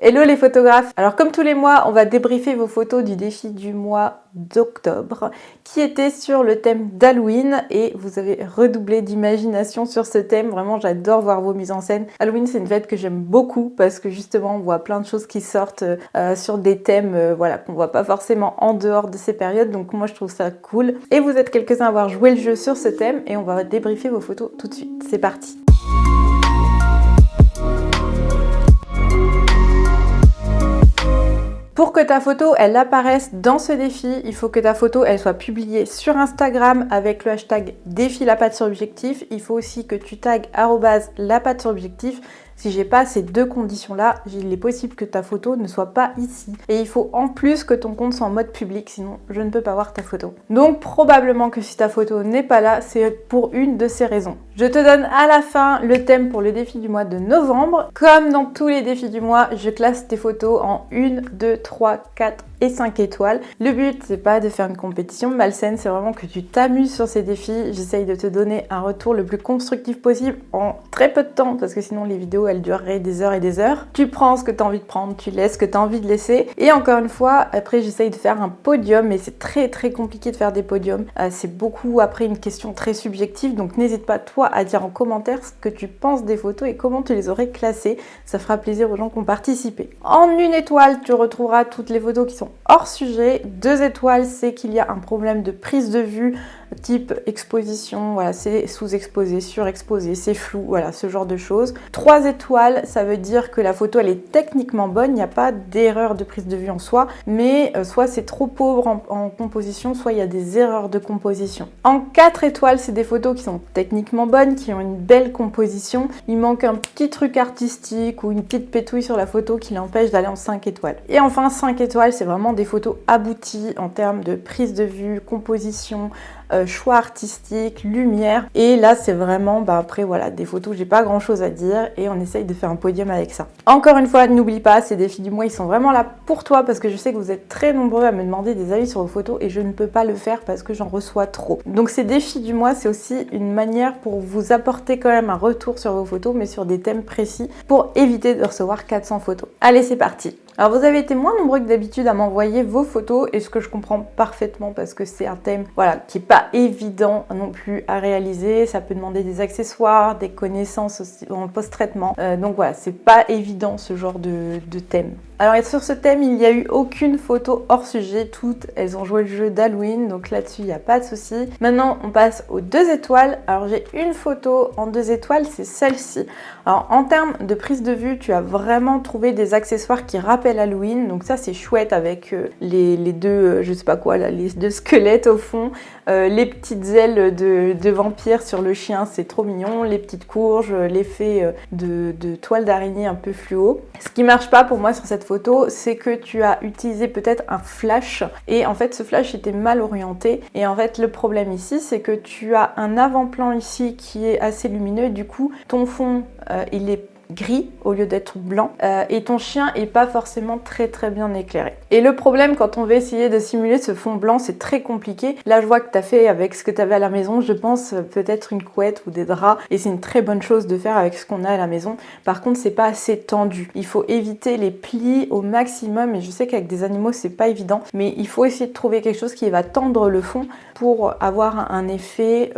Hello les photographes! Alors comme tous les mois, on va débriefer vos photos du défi du mois d'octobre qui était sur le thème d'Halloween et vous avez redoublé d'imagination sur ce thème. Vraiment, j'adore voir vos mises en scène. Halloween, c'est une fête que j'aime beaucoup parce que justement, on voit plein de choses qui sortent sur des thèmes voilà, qu'on voit pas forcément en dehors de ces périodes. Donc moi, je trouve ça cool. Et vous êtes quelques-uns à avoir joué le jeu sur ce thème et on va débriefer vos photos tout de suite. C'est parti! Pour que ta photo elle apparaisse dans ce défi, il faut que ta photo elle soit publiée sur Instagram avec le hashtag défi la patte sur objectif. Il faut aussi que tu tagues @la patte sur objectif. Si j'ai pas ces deux conditions-là, il est possible que ta photo ne soit pas ici. Et il faut en plus que ton compte soit en mode public, sinon je ne peux pas voir ta photo. Donc probablement que si ta photo n'est pas là, c'est pour une de ces raisons. Je te donne à la fin le thème pour le défi du mois de novembre. Comme dans tous les défis du mois, je classe tes photos en 1, 2, 3, 4 et 5 étoiles. Le but, c'est pas de faire une compétition malsaine, c'est vraiment que tu t'amuses sur ces défis. J'essaye de te donner un retour le plus constructif possible en très peu de temps, parce que sinon les vidéos, elles dureraient des heures et des heures. Tu prends ce que tu as envie de prendre, tu laisses ce que tu as envie de laisser. Et encore une fois, après, j'essaye de faire un podium, mais c'est très compliqué de faire des podiums. C'est beaucoup, après, une question très subjective, donc n'hésite pas, toi, à dire en commentaire ce que tu penses des photos et comment tu les aurais classées. Ça fera plaisir aux gens qui ont participé. En 1 étoile, tu retrouveras toutes les photos qui sont hors sujet. 2 étoiles, c'est qu'il y a un problème de prise de vue, type exposition, voilà, c'est sous-exposé, surexposé, c'est flou, voilà, ce genre de choses. 3 étoiles, ça veut dire que la photo, elle est techniquement bonne, il n'y a pas d'erreur de prise de vue en soi, mais soit c'est trop pauvre en composition, soit il y a des erreurs de composition. En 4 étoiles, c'est des photos qui sont techniquement bonnes, qui ont une belle composition. Il manque un petit truc artistique ou une petite pétouille sur la photo qui l'empêche d'aller en 5 étoiles. Et enfin, 5 étoiles, c'est vraiment des photos abouties en termes de prise de vue, composition, choix artistique, lumière. Et là, c'est vraiment, après voilà, des photos, j'ai pas grand chose à dire et on essaye de faire un podium avec ça. Encore une fois, n'oublie pas, ces défis du mois, ils sont vraiment là pour toi parce que je sais que vous êtes très nombreux à me demander des avis sur vos photos et je ne peux pas le faire parce que j'en reçois trop. Donc ces défis du mois, c'est aussi une manière pour vous apporter quand même un retour sur vos photos, mais sur des thèmes précis pour éviter de recevoir 400 photos. Allez, c'est parti! Alors vous avez été moins nombreux que d'habitude à m'envoyer vos photos et ce que je comprends parfaitement parce que c'est un thème voilà, qui n'est pas évident non plus à réaliser. Ça peut demander des accessoires, des connaissances aussi en post-traitement. Donc voilà, c'est pas évident ce genre de thème. Alors sur ce thème, il n'y a eu aucune photo hors sujet, toutes elles ont joué le jeu d'Halloween, donc là-dessus il n'y a pas de souci. Maintenant on passe aux 2 étoiles. Alors j'ai une photo en 2 étoiles, c'est celle-ci. Alors en termes de prise de vue, tu as vraiment trouvé des accessoires qui rappellent Halloween, donc ça c'est chouette avec les deux, je sais pas quoi là, les 2 squelettes au fond, les petites ailes de vampire sur le chien, c'est trop mignon, les petites courges, l'effet de toile d'araignée un peu fluo. Ce qui marche pas pour moi sur cette photo, c'est que tu as utilisé peut-être un flash et en fait ce flash était mal orienté et en fait le problème ici c'est que tu as un avant-plan ici qui est assez lumineux et du coup ton fond il est gris au lieu d'être blanc et ton chien est pas forcément très bien éclairé. Et le problème quand on veut essayer de simuler ce fond blanc, c'est très compliqué. Là je vois que tu as fait avec ce que tu avais à la maison, je pense peut-être une couette ou des draps et c'est une très bonne chose de faire avec ce qu'on a à la maison. Par contre c'est pas assez tendu. Il faut éviter les plis au maximum et je sais qu'avec des animaux c'est pas évident mais il faut essayer de trouver quelque chose qui va tendre le fond pour avoir un effet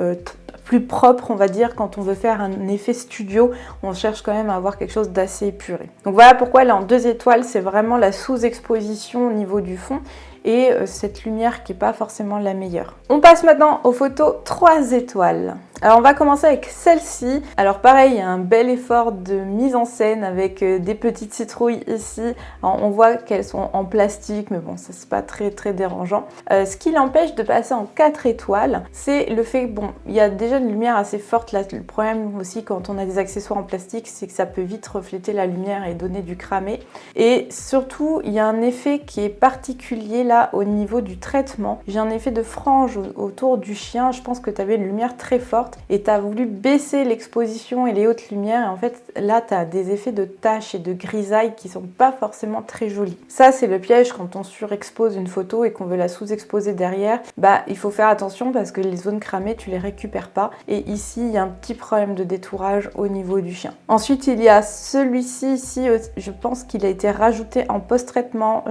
plus propre, on va dire, quand on veut faire un effet studio, on cherche quand même à avoir quelque chose d'assez épuré. Donc voilà pourquoi elle est en 2 étoiles, c'est vraiment la sous-exposition au niveau du fond et cette lumière qui n'est pas forcément la meilleure. On passe maintenant aux photos 3 étoiles. Alors on va commencer avec celle-ci. Alors pareil, il y a un bel effort de mise en scène avec des petites citrouilles ici. Alors, on voit qu'elles sont en plastique, mais bon, ça c'est pas très dérangeant. Ce qui l'empêche de passer en 4 étoiles, c'est le fait, bon, il y a déjà une lumière assez forte là. Le problème aussi quand on a des accessoires en plastique, c'est que ça peut vite refléter la lumière et donner du cramé. Et surtout, il y a un effet qui est particulier là là au niveau du traitement. J'ai un effet de frange autour du chien. Je pense que tu avais une lumière très forte et tu as voulu baisser l'exposition et les hautes lumières. Et en fait, là, tu as des effets de taches et de grisailles qui sont pas forcément très jolis. Ça, c'est le piège quand on surexpose une photo et qu'on veut la sous-exposer derrière. Bah, il faut faire attention parce que les zones cramées, tu les récupères pas. Et ici, il y a un petit problème de détourage au niveau du chien. Ensuite, il y a celui-ci ici. Je pense qu'il a été rajouté en post-traitement.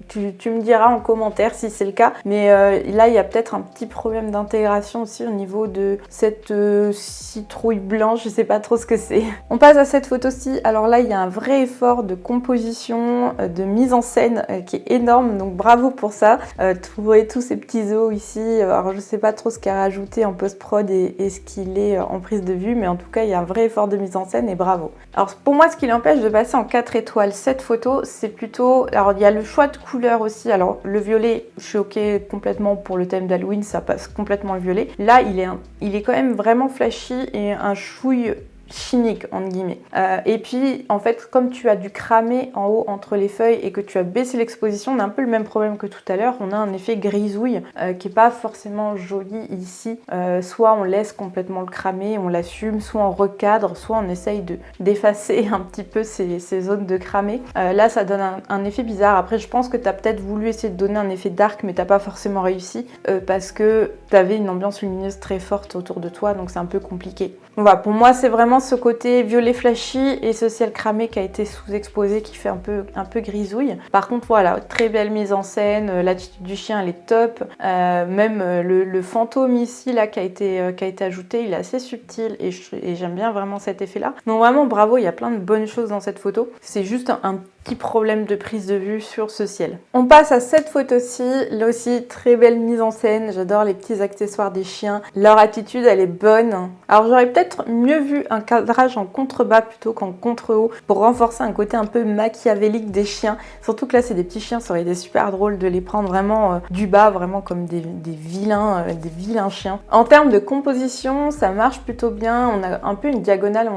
Tu me diras en commentaire si c'est le cas. Mais là, il y a peut-être un petit problème d'intégration aussi au niveau de cette citrouille blanche. Je sais pas trop ce que c'est. On passe à cette photo-ci. Alors là, il y a un vrai effort de composition, de mise en scène qui est énorme. Donc bravo pour ça. Vous voyez tous ces petits os ici. Alors je sais pas trop ce qu'il a rajouté en post-prod et ce qu'il est en prise de vue. Mais en tout cas, il y a un vrai effort de mise en scène et bravo. Alors pour moi, ce qui l'empêche de passer en 4 étoiles cette photo, c'est plutôt... Alors il y a le choix de couleur aussi. Alors le violet, je suis ok complètement pour le thème d'Halloween, ça passe complètement le violet. Là, il est quand même vraiment flashy et un chouille chimique entre guillemets. Et puis en fait, comme tu as du cramé en haut entre les feuilles et que tu as baissé l'exposition, on a un peu le même problème que tout à l'heure. On a un effet grisouille qui est pas forcément joli ici. Soit on laisse complètement le cramé, on l'assume, soit on recadre, soit on essaye d'effacer un petit peu ces zones de cramé. Là, ça donne un effet bizarre. Après, je pense que tu as peut-être voulu essayer de donner un effet dark, mais t'as pas forcément réussi parce que tu avais une ambiance lumineuse très forte autour de toi, donc c'est un peu compliqué. Donc, voilà, pour moi, c'est vraiment ce côté violet flashy et ce ciel cramé qui a été sous-exposé qui fait un peu grisouille. Par contre, voilà, très belle mise en scène, l'attitude du chien elle est top. Même le fantôme ici là qui a été ajouté, il est assez subtil et j'aime bien vraiment cet effet là. Donc vraiment bravo, il y a plein de bonnes choses dans cette photo. C'est juste un petit problème de prise de vue sur ce ciel. On passe à cette photo-ci, là aussi très belle mise en scène, j'adore les petits accessoires des chiens, leur attitude elle est bonne. Alors j'aurais peut-être mieux vu un cadrage en contrebas plutôt qu'en contre-haut pour renforcer un côté un peu machiavélique des chiens, surtout que là c'est des petits chiens, ça aurait été super drôle de les prendre vraiment du bas, vraiment comme des vilains chiens. En termes de composition, ça marche plutôt bien, on a un peu une diagonale,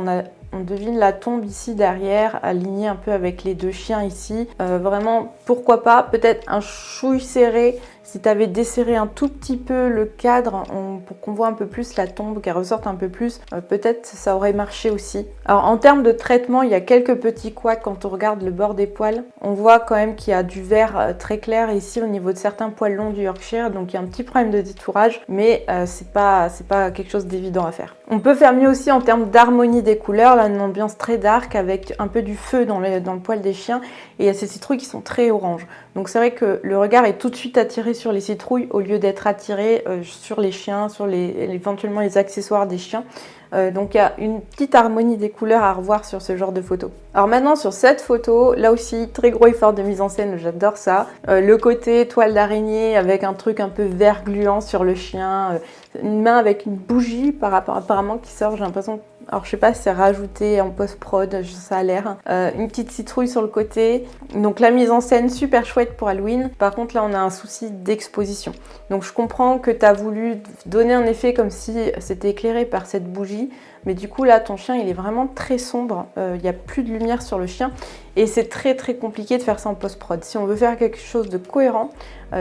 on devine la tombe ici derrière, alignée un peu avec les deux chiens ici. Vraiment, pourquoi pas, peut-être un chouille serré. Si tu avais desserré un tout petit peu le cadre pour qu'on voit un peu plus la tombe, qu'elle ressorte un peu plus, peut-être ça aurait marché aussi. Alors en termes de traitement, il y a quelques petits couacs quand on regarde le bord des poils. On voit quand même qu'il y a du vert très clair ici au niveau de certains poils longs du Yorkshire, donc il y a un petit problème de détourage, mais c'est pas quelque chose d'évident à faire. On peut faire mieux aussi en termes d'harmonie des couleurs, là une ambiance très dark avec un peu du feu dans le poil des chiens, et il y a ces citrouilles qui sont très oranges. Donc c'est vrai que le regard est tout de suite attiré sur les citrouilles au lieu d'être attiré sur les chiens, sur éventuellement les accessoires des chiens. Donc il y a une petite harmonie des couleurs à revoir sur ce genre de photo. Alors maintenant sur cette photo, là aussi très gros effort de mise en scène, j'adore ça. Le côté toile d'araignée avec un truc un peu vert gluant sur le chien, une main avec une bougie apparemment qui sort, j'ai l'impression. Alors je sais pas si c'est rajouté en post-prod, ça a l'air. Une petite citrouille sur le côté. Donc la mise en scène super chouette pour Halloween. Par contre là on a un souci d'exposition. Donc je comprends que tu as voulu donner un effet comme si c'était éclairé par cette bougie. Mais du coup là ton chien il est vraiment très sombre. Il n'y a plus de lumière sur le chien. Et c'est très très compliqué de faire ça en post-prod. Si on veut faire quelque chose de cohérent,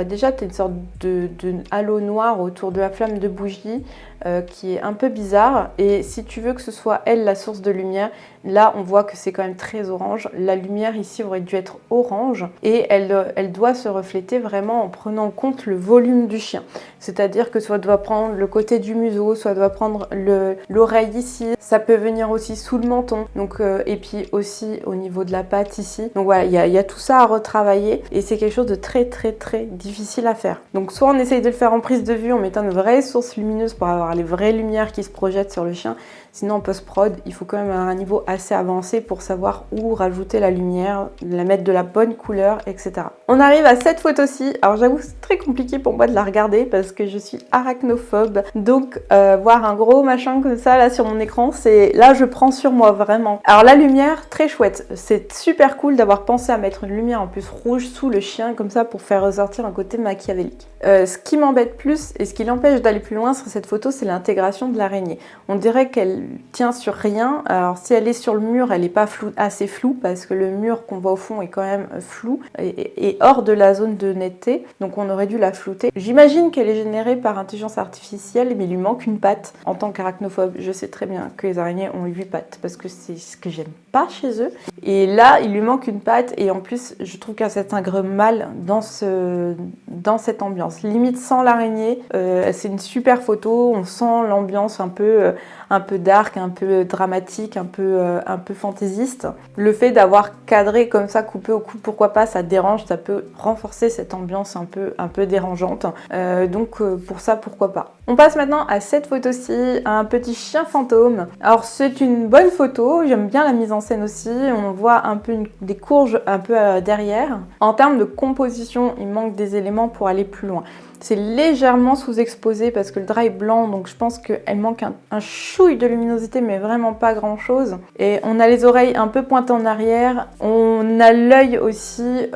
déjà tu as une sorte de halo noir autour de la flamme de bougie qui est un peu bizarre. Et si tu veux que ce soit elle la source de lumière, là on voit que c'est quand même très orange. La lumière ici aurait dû être orange et elle doit se refléter vraiment en prenant en compte le volume du chien. C'est-à-dire que soit doit prendre le côté du museau, soit doit prendre l'oreille ici. Ça peut venir aussi sous le menton. Donc, et puis aussi au niveau de la patte ici. Donc voilà, il y a tout ça à retravailler et c'est quelque chose de très très très difficile à faire. Donc soit on essaye de le faire en prise de vue en mettant une vraie source lumineuse pour avoir les vraies lumières qui se projettent sur le chien. Sinon en post-prod, il faut quand même avoir un niveau assez avancé pour savoir où rajouter la lumière, la mettre de la bonne couleur, etc. On arrive à cette photo-ci. Alors j'avoue c'est très compliqué pour moi de la regarder parce que je suis arachnophobe. Donc voir un gros machin comme ça là sur mon écran, là je prends sur moi vraiment. Alors la lumière, très chouette. C'est super cool d'avoir pensé à mettre une lumière en plus rouge sous le chien comme ça pour faire ressortir un côté machiavélique. Ce qui m'embête plus et ce qui l'empêche d'aller plus loin sur cette photo, c'est l'intégration de l'araignée. On dirait qu'elle tient sur rien. Alors si elle est sur le mur, elle n'est pas assez floue parce que le mur qu'on voit au fond est quand même flou et hors de la zone de netteté. Donc on aurait dû la flouter. J'imagine qu'elle est générée par intelligence artificielle, mais il lui manque une patte. En tant qu'arachnophobe, je sais très bien que les araignées ont 8 pattes parce que c'est ce que j'aime pas chez eux. Et là, il lui manque une patte et en plus, je trouve qu'elle s'intègre mal dans cette ambiance. Limite sans l'araignée, c'est une super photo. On sent l'ambiance un peu dark, un peu dramatique, un peu fantaisiste. Le fait d'avoir cadré comme ça, coupé au cou, pourquoi pas, ça dérange, ça peut renforcer cette ambiance un peu dérangeante. Donc pour ça, pourquoi pas. On passe maintenant à cette photo-ci, un petit chien fantôme. Alors c'est une bonne photo, j'aime bien la mise en scène aussi. On voit un peu des courges un peu derrière. En termes de composition, il manque des éléments pour aller plus loin. C'est légèrement sous-exposé parce que le drap est blanc, donc je pense qu'elle manque un chouille de luminosité, mais vraiment pas grand-chose. Et on a les oreilles un peu pointées en arrière. On a l'œil aussi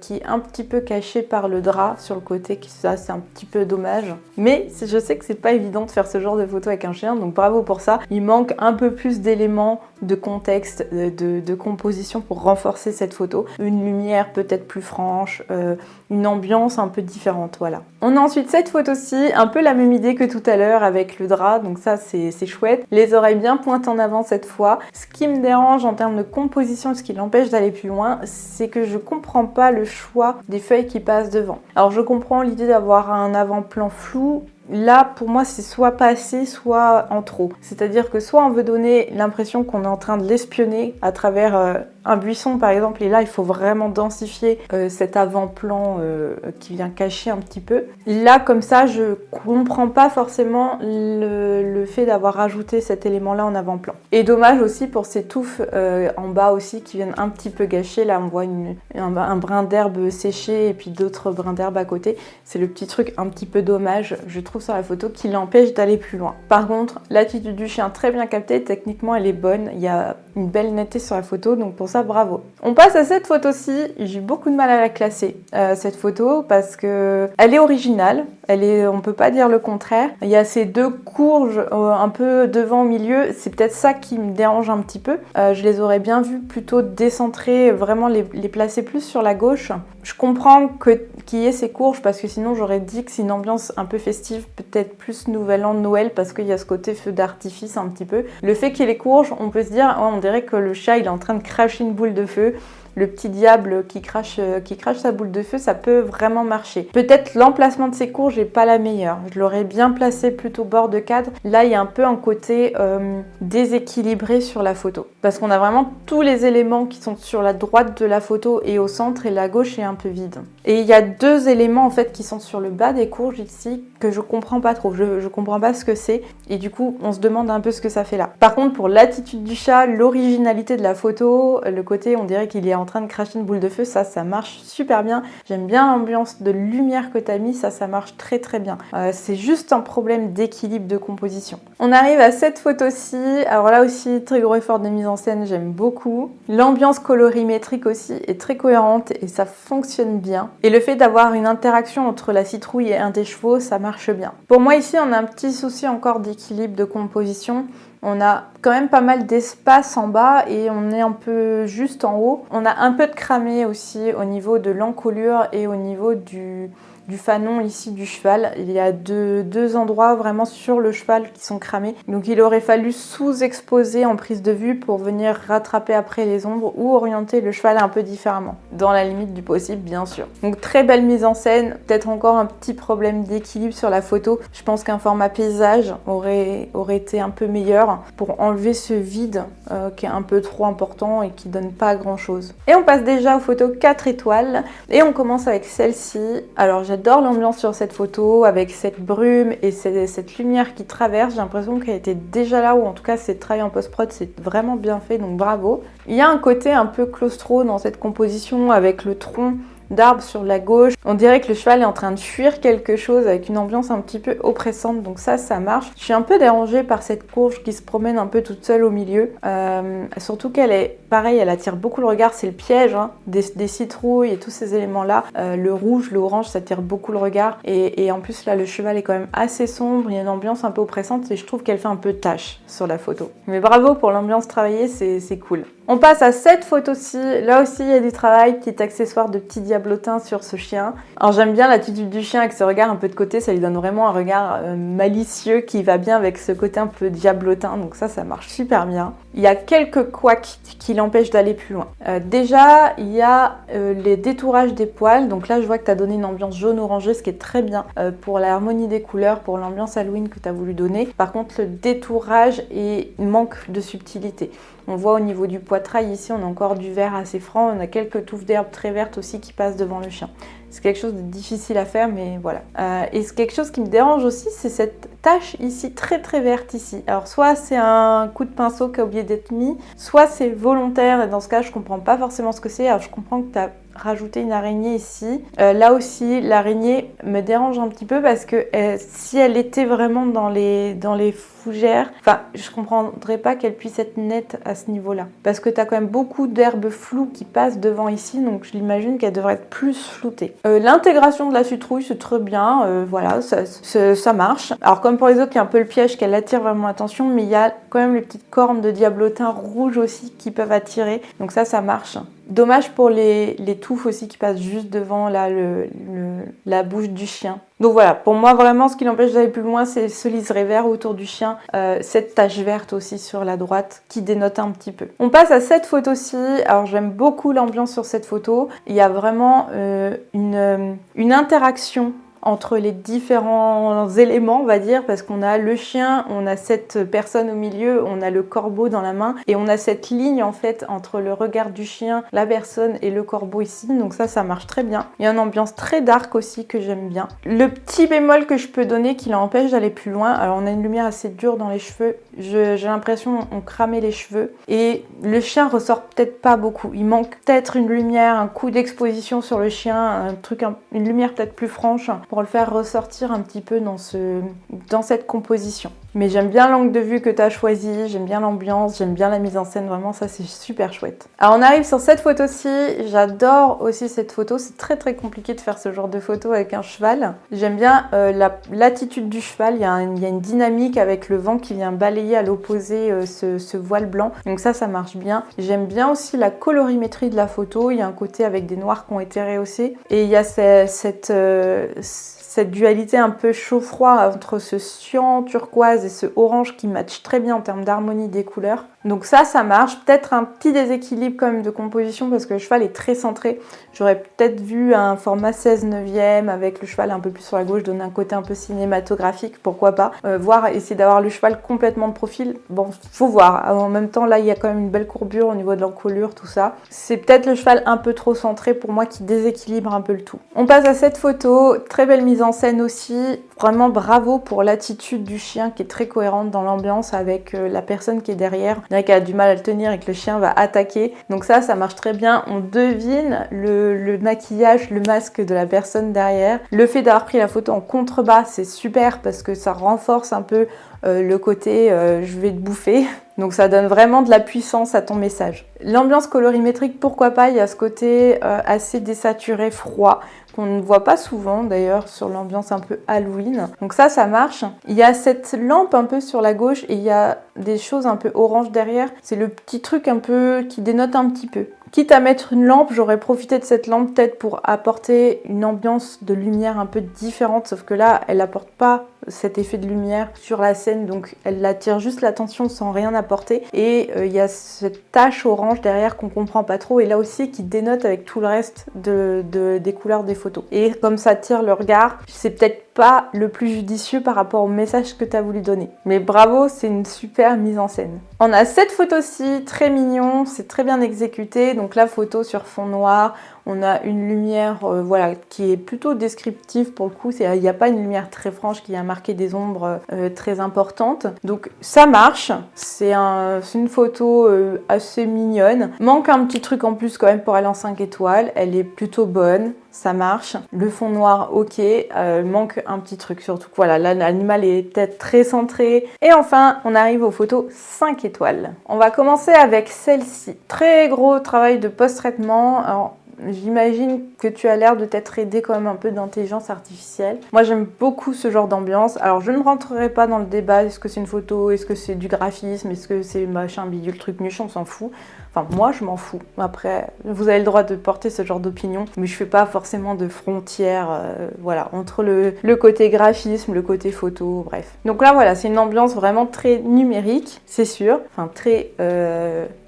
qui est un petit peu caché par le drap sur le côté, ça c'est un petit peu dommage. Mais je sais que c'est pas évident de faire ce genre de photo avec un chien, donc bravo pour ça. Il manque un peu plus d'éléments, de contexte, de composition pour renforcer cette photo. Une lumière peut-être plus franche, une ambiance un peu différente, voilà. On a ensuite cette photo-ci, un peu la même idée que tout à l'heure avec le drap, donc ça c'est chouette. Les oreilles bien pointées en avant cette fois. Ce qui me dérange en termes de composition, ce qui l'empêche d'aller plus loin, c'est que je comprends pas le choix des feuilles qui passent devant. Alors je comprends l'idée d'avoir un avant-plan flou. Là, pour moi, c'est soit pas assez, soit en trop. C'est-à-dire que soit on veut donner l'impression qu'on est en train de l'espionner à travers un buisson, par exemple, et là, il faut vraiment densifier cet avant-plan qui vient cacher un petit peu. Là, comme ça, je comprends pas forcément le fait d'avoir rajouté cet élément-là en avant-plan. Et dommage aussi pour ces touffes en bas aussi qui viennent un petit peu gâcher. Là, on voit un brin d'herbe séché et puis d'autres brins d'herbe à côté. C'est le petit truc un petit peu dommage, je trouve, sur la photo qui l'empêche d'aller plus loin. Par contre, l'attitude du chien très bien captée, techniquement elle est bonne, il y a une belle netteté sur la photo, donc pour ça bravo. On passe à cette photo-ci, j'ai beaucoup de mal à la classer, cette photo, parce que elle est originale, on peut pas dire le contraire. Il y a ces deux courges un peu devant au milieu, c'est peut-être ça qui me dérange un petit peu. Je les aurais bien vues plutôt décentrées, vraiment les placer plus sur la gauche. Je comprends qu'il y ait ces courges parce que sinon j'aurais dit que c'est une ambiance un peu festive, peut-être plus Nouvel An, Noël, parce qu'il y a ce côté feu d'artifice un petit peu. Le fait qu'il y ait les courges, on peut se dire, oh, on dirait que le chat il est en train de cracher une boule de feu. Le petit diable qui crache sa boule de feu, ça peut vraiment marcher. Peut-être l'emplacement de ces courges n'est pas la meilleure. Je l'aurais bien placé plutôt bord de cadre. Là, il y a un peu un côté déséquilibré sur la photo. Parce qu'on a vraiment tous les éléments qui sont sur la droite de la photo et au centre, et la gauche est un peu vide. Et il y a deux éléments en fait qui sont sur le bas des courges ici que je comprends pas trop. Je comprends pas ce que c'est. Et du coup, on se demande un peu ce que ça fait là. Par contre, pour l'attitude du chat, l'originalité de la photo, le côté on dirait qu'il est en train de cracher une boule de feu, ça marche super bien. J'aime bien l'ambiance de lumière que tu as mis, ça marche très très bien. C'est juste un problème d'équilibre de composition. On arrive à cette photo-ci. Alors là aussi, très gros effort de mise en scène, j'aime beaucoup. L'ambiance colorimétrique aussi est très cohérente et ça fonctionne bien. Et le fait d'avoir une interaction entre la citrouille et un des chevaux, ça marche bien. Pour moi ici, on a un petit souci encore d'équilibre de composition. On a quand même pas mal d'espace en bas et on est un peu juste en haut. On a un peu de cramé aussi au niveau de l'encolure et au niveau du fanon ici du cheval. Il y a deux endroits vraiment sur le cheval qui sont cramés. Donc il aurait fallu sous-exposer en prise de vue pour venir rattraper après les ombres ou orienter le cheval un peu différemment. Dans la limite du possible, bien sûr. Donc très belle mise en scène. Peut-être encore un petit problème d'équilibre sur la photo. Je pense qu'un format paysage aurait été un peu meilleur pour enlever ce vide qui est un peu trop important et qui donne pas grand chose. Et on passe déjà aux photos 4 étoiles et on commence avec celle-ci. Alors j'adore l'ambiance sur cette photo avec cette brume et cette lumière qui traverse. J'ai l'impression qu'elle était déjà là, ou en tout cas c'est travail en post-prod, c'est vraiment bien fait, donc bravo. Il y a un côté un peu claustro dans cette composition avec le tronc d'arbres sur la gauche. On dirait que le cheval est en train de fuir quelque chose avec une ambiance un petit peu oppressante, donc ça marche. Je suis un peu dérangée par cette courge qui se promène un peu toute seule au milieu. Surtout qu'elle est, pareil, elle attire beaucoup le regard, c'est le piège, hein, des citrouilles et tous ces éléments-là. Le rouge, le orange, ça attire beaucoup le regard. Et en plus, là, le cheval est quand même assez sombre, il y a une ambiance un peu oppressante et je trouve qu'elle fait un peu tache sur la photo. Mais bravo pour l'ambiance travaillée, c'est cool. On passe à cette photo-ci. Là aussi, il y a du travail, petit accessoire de petit diablotin sur ce chien. Alors, j'aime bien l'attitude du chien avec ce regard un peu de côté. Ça lui donne vraiment un regard malicieux qui va bien avec ce côté un peu diablotin. Donc ça marche super bien. Il y a quelques couacs qui l'empêchent d'aller plus loin. Déjà, il y a les détourages des poils. Donc là, je vois que tu as donné une ambiance jaune-orangé, ce qui est très bien pour l'harmonie des couleurs, pour l'ambiance Halloween que tu as voulu donner. Par contre, le détourage manque de subtilité. On voit au niveau du poitrail ici, on a encore du vert assez franc, on a quelques touffes d'herbe très vertes aussi qui passent devant le chien. C'est quelque chose de difficile à faire, mais voilà. Et c'est quelque chose qui me dérange aussi, c'est cette tache ici, très très verte ici. Alors soit c'est un coup de pinceau qui a oublié d'être mis, soit c'est volontaire, et dans ce cas je comprends pas forcément ce que c'est. Alors je comprends que tu as rajouté une araignée ici. Là aussi, l'araignée me dérange un petit peu parce que si elle était vraiment dans les fougères, enfin, je comprendrais pas qu'elle puisse être nette à ce niveau-là. Parce que tu as quand même beaucoup d'herbes floues qui passent devant ici, donc je l'imagine qu'elle devrait être plus floutée. L'intégration de la citrouille, c'est très bien, voilà, ça marche. Alors comme pour les autres, il y a un peu le piège qu'elle attire vraiment l'attention, mais il y a quand même les petites cornes de diablotin rouge aussi qui peuvent attirer, donc ça marche. Dommage pour les touffes aussi qui passent juste devant là, la bouche du chien. Donc voilà, pour moi vraiment ce qui l'empêche d'aller plus loin, c'est ce liseré vert autour du chien, cette tache verte aussi sur la droite qui dénote un petit peu. On passe à cette photo-ci. Alors j'aime beaucoup l'ambiance sur cette photo. Il y a vraiment une interaction entre les différents éléments, on va dire, parce qu'on a le chien, on a cette personne au milieu, on a le corbeau dans la main, et on a cette ligne en fait entre le regard du chien, la personne et le corbeau ici, donc ça marche très bien. Il y a une ambiance très dark aussi que j'aime bien. Le petit bémol que je peux donner qui l'empêche d'aller plus loin, alors on a une lumière assez dure dans les cheveux, j'ai l'impression qu'on cramait les cheveux, et le chien ressort peut-être pas beaucoup. Il manque peut-être une lumière, un coup d'exposition sur le chien, une lumière peut-être plus franche, pour le faire ressortir un petit peu dans cette composition. Mais j'aime bien l'angle de vue que tu as choisi, j'aime bien l'ambiance, j'aime bien la mise en scène, vraiment ça c'est super chouette. Alors on arrive sur cette photo-ci, j'adore aussi cette photo, c'est très très compliqué de faire ce genre de photo avec un cheval. J'aime bien l'attitude du cheval, il y a une dynamique avec le vent qui vient balayer à l'opposé ce voile blanc, donc ça marche bien. J'aime bien aussi la colorimétrie de la photo, il y a un côté avec des noirs qui ont été rehaussés, et il y a cette dualité un peu chaud-froid entre ce cyan turquoise et ce orange qui match très bien en termes d'harmonie des couleurs. Donc ça marche. Peut-être un petit déséquilibre quand même de composition parce que le cheval est très centré. J'aurais peut-être vu un format 16/9 avec le cheval un peu plus sur la gauche, donner un côté un peu cinématographique, pourquoi pas. Essayer d'avoir le cheval complètement de profil. Bon, faut voir. En même temps, là, il y a quand même une belle courbure au niveau de l'encolure, tout ça. C'est peut-être le cheval un peu trop centré pour moi qui déséquilibre un peu le tout. On passe à cette photo. Très belle mise en scène aussi. Vraiment bravo pour l'attitude du chien qui est très cohérente dans l'ambiance avec la personne qui est derrière. Il y en a qui a du mal à le tenir et que le chien va attaquer. Donc ça marche très bien. On devine le maquillage, le masque de la personne derrière. Le fait d'avoir pris la photo en contrebas, c'est super parce que ça renforce un peu le côté je vais te bouffer. Donc ça donne vraiment de la puissance à ton message. L'ambiance colorimétrique, pourquoi pas, il y a ce côté assez désaturé, froid, qu'on ne voit pas souvent d'ailleurs sur l'ambiance un peu Halloween. Donc ça marche. Il y a cette lampe un peu sur la gauche et il y a des choses un peu orange derrière. C'est le petit truc un peu qui dénote un petit peu. Quitte à mettre une lampe, j'aurais profité de cette lampe peut-être pour apporter une ambiance de lumière un peu différente, sauf que là, elle n'apporte pas cet effet de lumière sur la scène, donc elle attire juste l'attention sans rien apporter. Et il y a cette tache orange derrière qu'on comprend pas trop, et là aussi qui dénote avec tout le reste des couleurs des photos. Et comme ça attire le regard, c'est peut-être pas le plus judicieux par rapport au message que tu as voulu donner. Mais bravo, c'est une super mise en scène. On a cette photo-ci, très mignon, c'est très bien exécuté. Donc la photo sur fond noir, on a une lumière qui est plutôt descriptive pour le coup. Il n'y a pas une lumière très franche qui a marqué des ombres très importantes. Donc ça marche, c'est une photo assez mignonne. Manque un petit truc en plus quand même pour aller en 5 étoiles. Elle est plutôt bonne. ça marche. Le fond noir, ok, manque un petit truc, surtout que voilà, là l'animal est peut-être très centré. Et enfin, on arrive aux photos 5 étoiles. On va commencer avec celle-ci. Très gros travail de post-traitement. Alors, j'imagine que tu as l'air de t'être aidé quand même un peu d'intelligence artificielle. Moi, j'aime beaucoup ce genre d'ambiance. Alors, je ne rentrerai pas dans le débat. Est-ce que c'est une photo? Est-ce que c'est du graphisme? Est-ce que c'est machin, bidule, truc, muche? On s'en fout. Enfin, moi, je m'en fous. Après, vous avez le droit de porter ce genre d'opinion, mais je fais pas forcément de frontières, voilà, entre le côté graphisme, le côté photo, bref. Donc là, voilà, c'est une ambiance vraiment très numérique, c'est sûr. Enfin, très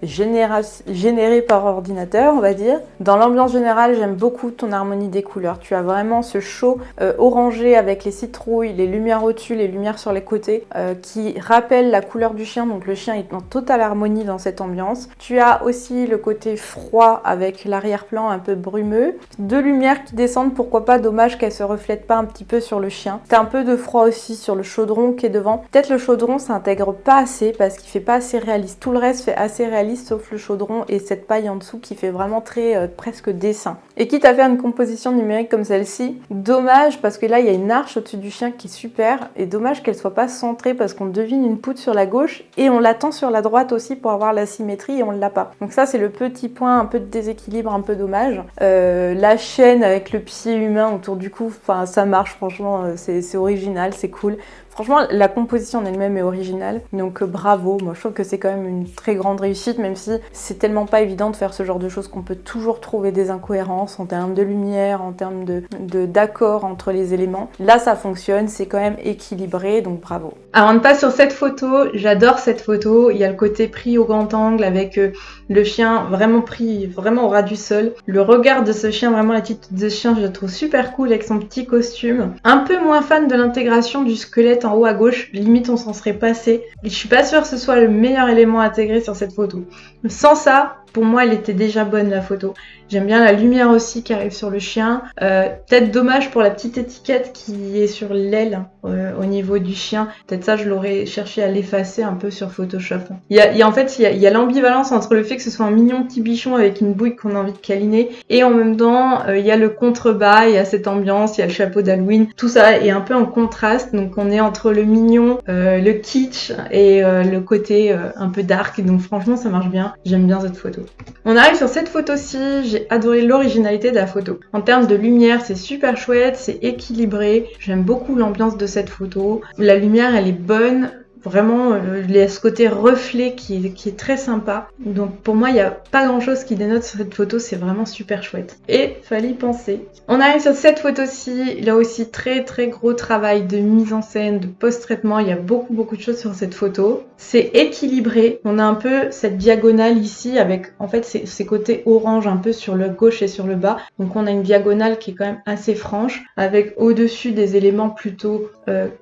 générée par ordinateur, on va dire. Dans l'ambiance générale, j'aime beaucoup ton harmonie des couleurs. Tu as vraiment ce chaud orangé avec les citrouilles, les lumières au-dessus, les lumières sur les côtés, qui rappellent la couleur du chien. Donc le chien est en totale harmonie dans cette ambiance. Tu as aussi le côté froid avec l'arrière-plan un peu brumeux. Deux lumières qui descendent, pourquoi pas, dommage qu'elles se reflètent pas un petit peu sur le chien. T'as un peu de froid aussi sur le chaudron qui est devant. Peut-être le chaudron s'intègre pas assez parce qu'il fait pas assez réaliste. Tout le reste fait assez réaliste sauf le chaudron et cette paille en dessous qui fait vraiment très presque dessin. Et quitte à faire une composition numérique comme celle-ci, dommage parce que là il y a une arche au-dessus du chien qui est super et dommage qu'elle soit pas centrée parce qu'on devine une poutre sur la gauche et on l'attend sur la droite aussi pour avoir la symétrie et on l'a pas. Donc ça c'est le petit point un peu de déséquilibre, un peu dommage. La chaîne avec le pied humain autour du cou, enfin ça marche franchement, c'est original, c'est cool. Franchement, la composition en elle-même est originale, donc bravo. Moi, je trouve que c'est quand même une très grande réussite, même si c'est tellement pas évident de faire ce genre de choses qu'on peut toujours trouver des incohérences en termes de lumière, en termes d'accord entre les éléments. Là, ça fonctionne, c'est quand même équilibré, donc bravo. Alors, on passe sur cette photo. J'adore cette photo. Il y a le côté pris au grand angle avec le chien vraiment pris, vraiment au ras du sol. Le regard de ce chien, vraiment l'attitude de ce chien, je la trouve super cool avec son petit costume. Un peu moins fan de l'intégration du squelette en haut à gauche, limite on s'en serait passé. Je suis pas sûre que ce soit le meilleur élément intégré sur cette photo. Sans ça, pour moi, elle était déjà bonne la photo. J'aime bien la lumière aussi qui arrive sur le chien. Peut-être dommage pour la petite étiquette qui est sur l'aile au niveau du chien. Peut-être ça, je l'aurais cherché à l'effacer un peu sur Photoshop. Il y a l'ambivalence entre le fait que ce soit un mignon petit bichon avec une bouille qu'on a envie de câliner et en même temps, il y a le contrebas, il y a cette ambiance, il y a le chapeau d'Halloween. Tout ça est un peu en contraste. Donc on est entre le mignon, le kitsch et le côté un peu dark. Donc franchement, ça marche bien. J'aime bien cette photo. On arrive sur cette photo-ci, j'ai adoré l'originalité de la photo. En termes de lumière, c'est super chouette, c'est équilibré, j'aime beaucoup l'ambiance de cette photo. La lumière, elle est bonne. Vraiment, il y a ce côté reflet qui est très sympa. Donc pour moi, il n'y a pas grand chose qui dénote sur cette photo, c'est vraiment super chouette. Et fallait y penser. On arrive sur cette photo-ci, là aussi très très gros travail de mise en scène, de post-traitement, il y a beaucoup de choses sur cette photo. C'est équilibré, on a un peu cette diagonale ici avec en fait ces côtés orange un peu sur le gauche et sur le bas. Donc on a une diagonale qui est quand même assez franche, avec au-dessus des éléments plutôt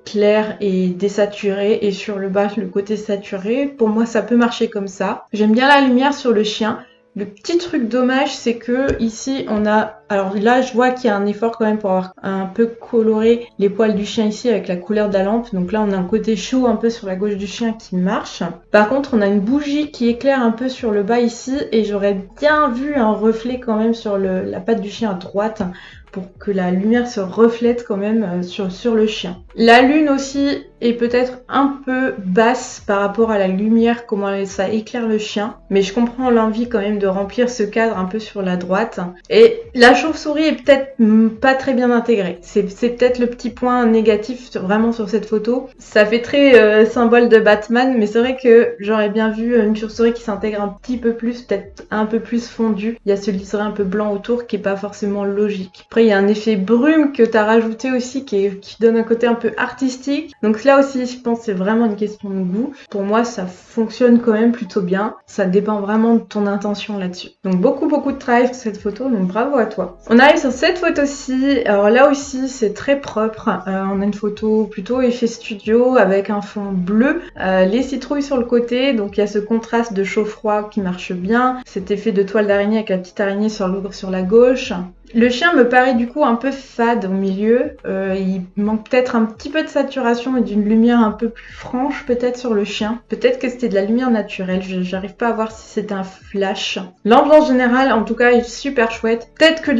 clairs et désaturés et sur le bas le côté saturé. Pour moi ça peut marcher comme ça. J'aime bien la lumière sur le chien. Le petit truc dommage c'est que ici on a, alors là je vois qu'il y a un effort quand même pour avoir un peu coloré les poils du chien ici avec la couleur de la lampe. Donc là on a un côté chaud un peu sur la gauche du chien qui marche. Par contre on a une bougie qui éclaire un peu sur le bas ici et j'aurais bien vu un reflet quand même sur la patte du chien à droite pour que la lumière se reflète quand même sur le chien. La lune aussi est peut-être un peu basse par rapport à la lumière, comment ça éclaire le chien. Mais je comprends l'envie quand même de remplir ce cadre un peu sur la droite. Et la chauve-souris est peut-être pas très bien intégrée. C'est peut-être le petit point négatif vraiment sur cette photo. Ça fait très symbole de Batman, mais c'est vrai que j'aurais bien vu une chauve-souris qui s'intègre un petit peu plus, peut-être un peu plus fondue. Il y a ce liseré un peu blanc autour qui est pas forcément logique. Après, il y a un effet brume que tu as rajouté aussi qui donne un côté un peu artistique. Donc là aussi, je pense que c'est vraiment une question de goût. Pour moi, ça fonctionne quand même plutôt bien. Ça dépend vraiment de ton intention là-dessus. Donc beaucoup de travail sur cette photo, donc bravo à toi. On arrive sur cette photo-ci. Alors là aussi, c'est très propre. On a une photo plutôt effet studio avec un fond bleu. Les citrouilles sur le côté, donc il y a ce contraste de chaud-froid qui marche bien. Cet effet de toile d'araignée avec la petite araignée sur la gauche. Le chien me paraît du coup un peu fade au milieu. Il manque peut-être un petit peu de saturation et d'une lumière un peu plus franche peut-être sur le chien. Peut-être que c'était de la lumière naturelle. J'arrive pas à voir si c'est un flash. L'ambiance générale en tout cas est super chouette. Peut-être que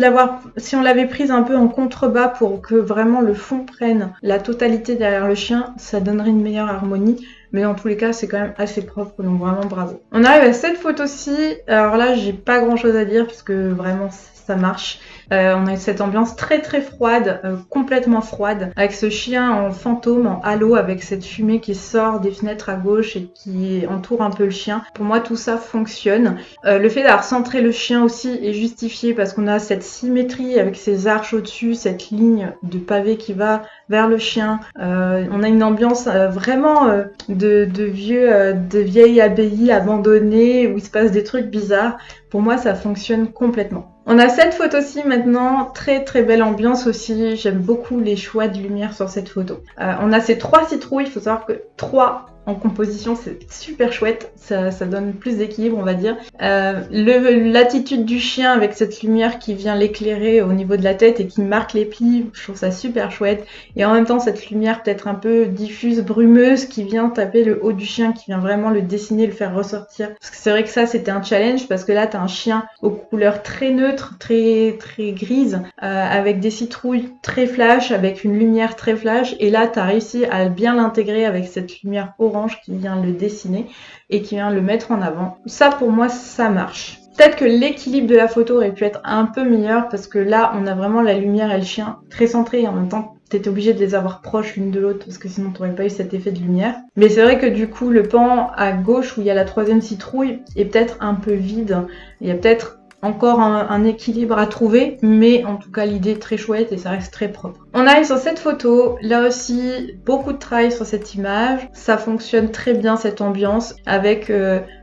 si on l'avait prise un peu en contrebas pour que vraiment le fond prenne la totalité derrière le chien, ça donnerait une meilleure harmonie. Mais dans tous les cas, c'est quand même assez propre, donc vraiment bravo. On arrive à cette photo-ci. Alors là, j'ai pas grand-chose à dire parce que vraiment ça marche. On a cette ambiance très très froide, complètement froide, avec ce chien en fantôme, en halo, avec cette fumée qui sort des fenêtres à gauche et qui entoure un peu le chien. Pour moi, tout ça fonctionne. Le fait d'avoir centré le chien aussi est justifié parce qu'on a cette symétrie avec ces arches au-dessus, cette ligne de pavé qui va vers le chien. On a une ambiance vraiment de vieille abbaye abandonnée où il se passe des trucs bizarres. Pour moi, ça fonctionne complètement. On a cette photo-ci maintenant, très très belle ambiance aussi. J'aime beaucoup les choix de lumière sur cette photo. On a ces 3 citrouilles, il faut savoir que 3 en composition, c'est super chouette, ça donne plus d'équilibre, on va dire. L'attitude du chien avec cette lumière qui vient l'éclairer au niveau de la tête et qui marque les plis, je trouve ça super chouette. Et en même temps, cette lumière peut-être un peu diffuse, brumeuse, qui vient taper le haut du chien, qui vient vraiment le dessiner, le faire ressortir. Parce que c'est vrai que ça, c'était un challenge, parce que là, t'as un chien aux couleurs très neutres, très très grises, avec des citrouilles très flash, avec une lumière très flash. Et là, t'as réussi à bien l'intégrer avec cette lumière orange qui vient le dessiner et qui vient le mettre en avant. Ça, pour moi, ça marche. Peut-être que l'équilibre de la photo aurait pu être un peu meilleur parce que là, on a vraiment la lumière et le chien très centrés et en même temps, t'étais obligé de les avoir proches l'une de l'autre parce que sinon t'aurais pas eu cet effet de lumière. Mais c'est vrai que du coup, le pan à gauche où il y a la 3e citrouille est peut-être un peu vide. Il y a peut-être encore un équilibre à trouver, mais en tout cas l'idée est très chouette et ça reste très propre. On arrive sur cette photo, là aussi beaucoup de travail sur cette image, ça fonctionne très bien cette ambiance avec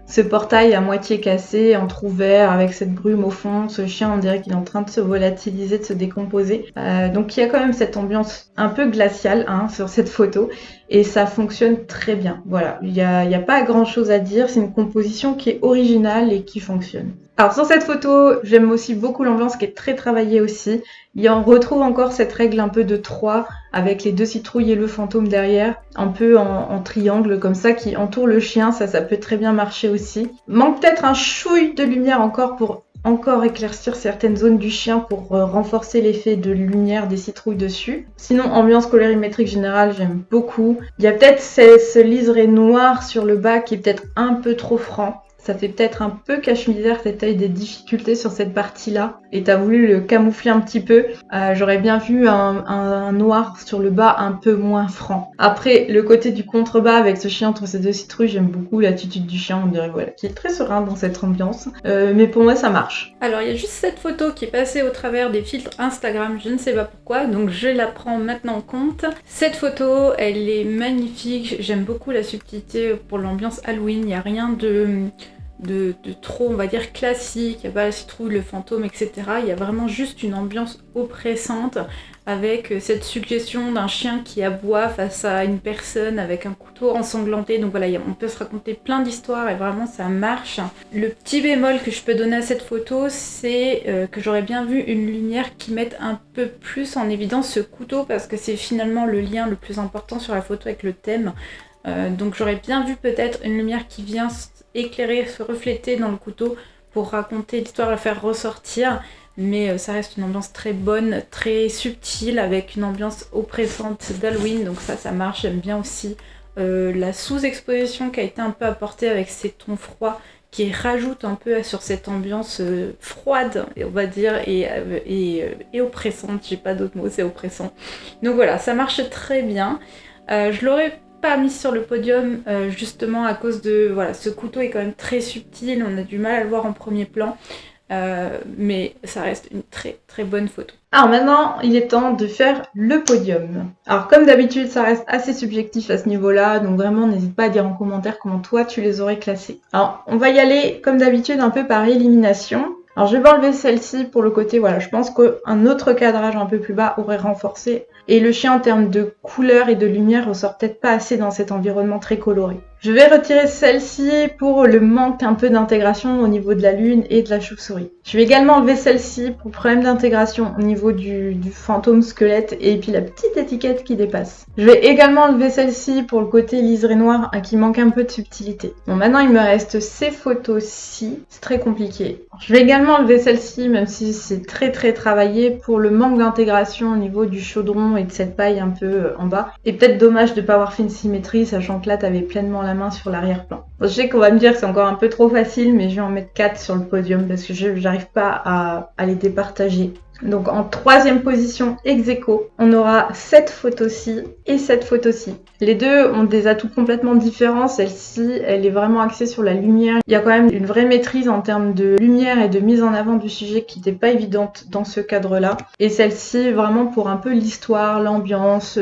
ce portail à moitié cassé, entrouvert, avec cette brume au fond, ce chien on dirait qu'il est en train de se volatiliser, de se décomposer. Donc il y a quand même cette ambiance un peu glaciale sur cette photo et ça fonctionne très bien. Voilà, il y a pas grand chose à dire, c'est une composition qui est originale et qui fonctionne. Alors sur cette photo, j'aime aussi beaucoup l'ambiance qui est très travaillée aussi. On retrouve encore cette règle un peu de 3 avec les 2 citrouilles et le fantôme derrière, un peu en triangle comme ça qui entoure le chien, ça peut très bien marcher aussi. Manque peut-être un chouille de lumière encore pour éclaircir certaines zones du chien pour renforcer l'effet de lumière des citrouilles dessus. Sinon, ambiance colorimétrique générale, j'aime beaucoup. Il y a peut-être ce liseré noir sur le bas qui est peut-être un peu trop franc. Ça fait peut-être un peu cache-misère, t'as eu des difficultés sur cette partie-là et t'as voulu le camoufler un petit peu. J'aurais bien vu un noir sur le bas un peu moins franc. Après, le côté du contrebas avec ce chien entre ces 2 citrouilles, j'aime beaucoup l'attitude du chien, on dirait voilà, qui est très serein dans cette ambiance. Mais pour moi, ça marche. Alors, il y a juste cette photo qui est passée au travers des filtres Instagram, je ne sais pas pourquoi, donc je la prends maintenant en compte. Cette photo, elle est magnifique, j'aime beaucoup la subtilité pour l'ambiance Halloween, il n'y a rien de trop, on va dire, classique, il n'y a pas la citrouille, le fantôme, etc. Il y a vraiment juste une ambiance oppressante avec cette suggestion d'un chien qui aboie face à une personne avec un couteau ensanglanté. Donc voilà, on peut se raconter plein d'histoires et vraiment ça marche. Le petit bémol que je peux donner à cette photo, c'est que j'aurais bien vu une lumière qui mette un peu plus en évidence ce couteau parce que c'est finalement le lien le plus important sur la photo avec le thème. Donc j'aurais bien vu peut-être une lumière qui vient éclairer, se refléter dans le couteau pour raconter l'histoire, la faire ressortir, mais ça reste une ambiance très bonne, très subtile, avec une ambiance oppressante d'Halloween, donc ça marche. J'aime bien aussi la sous-exposition qui a été un peu apportée avec ces tons froids qui rajoute un peu sur cette ambiance froide, on va dire, et oppressante, j'ai pas d'autre mot, c'est oppressant. Donc voilà, ça marche très bien. Je l'aurais pas mis sur le podium justement à cause de voilà, ce couteau est quand même très subtil, on a du mal à le voir en premier plan, mais ça reste une très très bonne photo. Alors maintenant il est temps de faire le podium. Alors comme d'habitude ça reste assez subjectif à ce niveau-là, donc vraiment n'hésite pas à dire en commentaire comment toi tu les aurais classés. Alors on va y aller comme d'habitude un peu par élimination. Alors je vais enlever celle-ci pour le côté, voilà, je pense qu'un autre cadrage un peu plus bas aurait renforcé. Et le chien en termes de couleur et de lumière ressort peut-être pas assez dans cet environnement très coloré. Je vais retirer celle-ci pour le manque un peu d'intégration au niveau de la lune et de la chauve-souris. Je vais également enlever celle-ci pour problème d'intégration au niveau du fantôme squelette et puis la petite étiquette qui dépasse. Je vais également enlever celle-ci pour le côté liseré noir qui manque un peu de subtilité. Bon, maintenant il me reste ces photos-ci, c'est très compliqué. Je vais également enlever celle-ci même si c'est très travaillé pour le manque d'intégration au niveau du chaudron et de cette paille un peu en bas. Et peut-être dommage de ne pas avoir fait une symétrie sachant que là t'avais pleinement la main sur l'arrière-plan. Bon, je sais qu'on va me dire que c'est encore un peu trop facile mais je vais en mettre 4 sur le podium parce que j'arrive pas à les départager. Donc en troisième position ex aequo, on aura cette photo-ci et cette photo-ci. Les deux ont des atouts complètement différents. Celle-ci, elle est vraiment axée sur la lumière. Il y a quand même une vraie maîtrise en termes de lumière et de mise en avant du sujet qui n'était pas évidente dans ce cadre-là. Et celle-ci, vraiment pour un peu l'histoire, l'ambiance,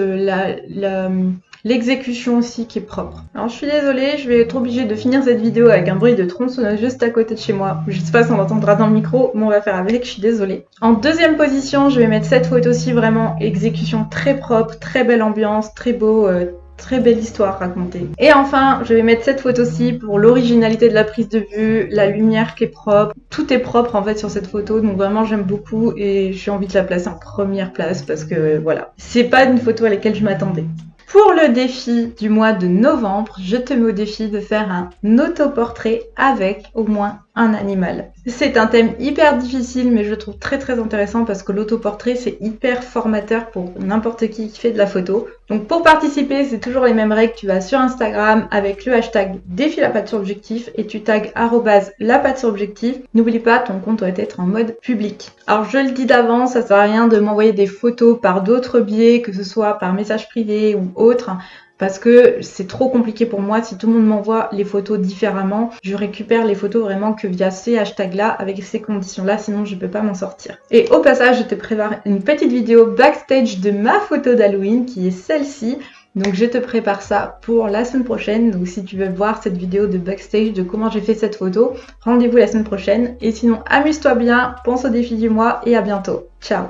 l'exécution aussi qui est propre. Alors je suis désolée, je vais être obligée de finir cette vidéo avec un bruit de tronçonneuse juste à côté de chez moi. Je sais pas si on l'entendra dans le micro, mais on va faire avec, je suis désolée. En deuxième position, je vais mettre cette photo-ci, vraiment exécution très propre, très belle ambiance, très beau, très belle histoire racontée. Et enfin, je vais mettre cette photo-ci pour l'originalité de la prise de vue, la lumière qui est propre. Tout est propre en fait sur cette photo, donc vraiment j'aime beaucoup et j'ai envie de la placer en première place parce que voilà, c'est pas une photo à laquelle je m'attendais. Pour le défi du mois de novembre, je te mets au défi de faire un autoportrait avec au moins un animal. C'est un thème hyper difficile mais je le trouve très intéressant parce que l'autoportrait c'est hyper formateur pour n'importe qui fait de la photo. Donc pour participer, c'est toujours les mêmes règles, tu vas sur Instagram avec le hashtag défi la patte sur objectif et tu tags @la patte sur objectif. N'oublie pas, ton compte doit être en mode public. Alors je le dis d'avance, ça sert à rien de m'envoyer des photos par d'autres biais, que ce soit par message privé ou autre. Parce que c'est trop compliqué pour moi. Si tout le monde m'envoie les photos différemment, je récupère les photos vraiment que via ces hashtags-là, avec ces conditions-là, sinon je peux pas m'en sortir. Et au passage, je te prépare une petite vidéo backstage de ma photo d'Halloween, qui est celle-ci. Donc je te prépare ça pour la semaine prochaine. Donc si tu veux voir cette vidéo de backstage de comment j'ai fait cette photo, rendez-vous la semaine prochaine. Et sinon, amuse-toi bien, pense au défi du mois et à bientôt. Ciao!